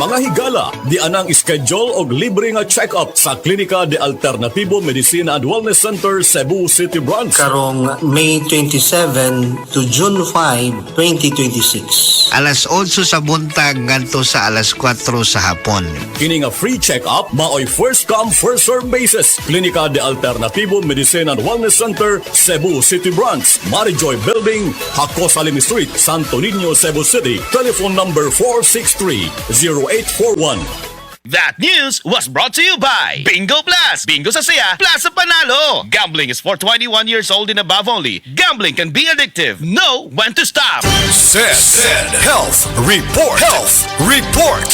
Mga higala, di anang schedule og libre nga check-up sa Klinika de Alternativo Medicine and Wellness Center, Cebu City Branch. Karong May 27 to June 5, 2026. Alas 8 sa buntag ngadto sa alas 4 sa hapon. Kini nga free check-up, maoy first come first serve basis. Klinika de Alternativo Medicine and Wellness Center, Cebu City Branch, Marijoy Building, Hakos Alim Street, Santo Niño, Cebu City. Telephone number 463-0841. That news was brought to you by Bingo Plus. Bingo sa saya, plus sa panalo. Gambling is for 21 years old and above only. Gambling can be addictive. Know when to stop. Said Health Report. Health Report.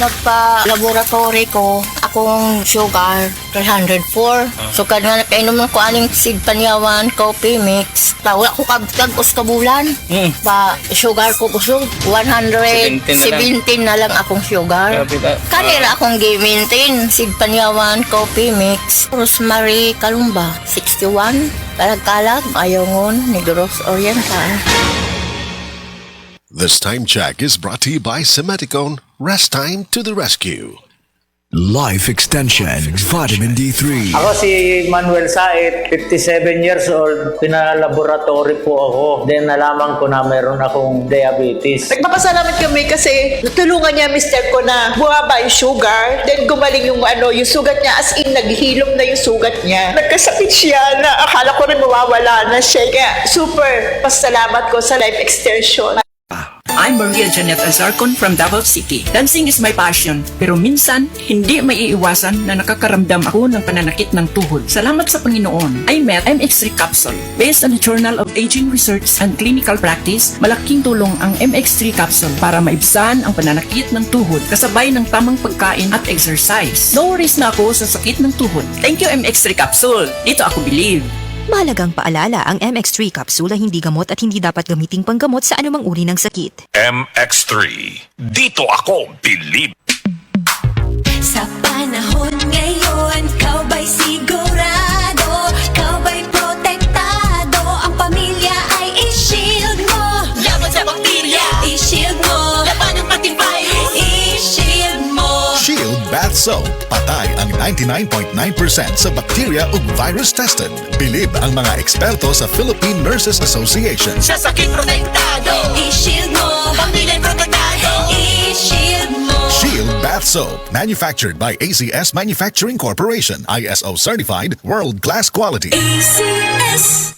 Nagpa-laboratory ko, akong sugar, 304. So, kanina nakainom ko aning seed panyawan, coffee mix. Wala ko kabtag kabulan. Ba, sugar ko kusog, 117 na lang akong sugar. Kanina akong gi-maintain, seed panyawan, coffee mix. Rosemary Kalumba, 61. Kalag-kalag, Ayongon, Negros Oriental. This time check is brought to you by Semeticone. Rest time to the rescue. Life Extension Vitamin D3. Ako si Manuel Said, 57 years old. Pinalaboratory po ako. Then nalaman ko na meron akong diabetes. Nagpapasalamat kami kasi natulungan niya mister ko na bumaba yung sugar. Then gumaling yung yung sugat niya, as in naghilom na yung sugat niya. Nagkasakit siya na akala ko rin mawawala na siya. Kaya super pasalamat ko sa Life Extension. I'm Maria Janet Azarcon from Davao City. Dancing is my passion, pero minsan, hindi maiiwasan na nakakaramdam ako ng pananakit ng tuhod. Salamat sa Panginoon, I met MX3 Capsule. Based on the Journal of Aging Research and Clinical Practice, malaking tulong ang MX3 Capsule para maibsan ang pananakit ng tuhod kasabay ng tamang pagkain at exercise. No worries na ako sa sakit ng tuhod. Thank you MX3 Capsule. Dito ako believe. Mahalagang paalala, ang MX3 capsule ay hindi gamot at hindi dapat gamiting panggamot sa anumang uri ng sakit. MX3. Dito ako believe. Sa panahon ngayon, kau ba'y sigurado? Kau ba'y protektado? Ang pamilya ay i-shield mo. Laban sa bakterya, i-shield mo. Laban ng pati virus, i-shield mo. Shield Bath Soap. Patay ang 99.9% sa bacteria ug virus tested. Bilib ang mga eksperto sa Philippine Nurses Association. Sa sakit protektado, i-shield mo. Pamilya protektado, i-shield mo. Shield Bath Soap. Manufactured by ACS Manufacturing Corporation. ISO certified, world-class quality. ACS.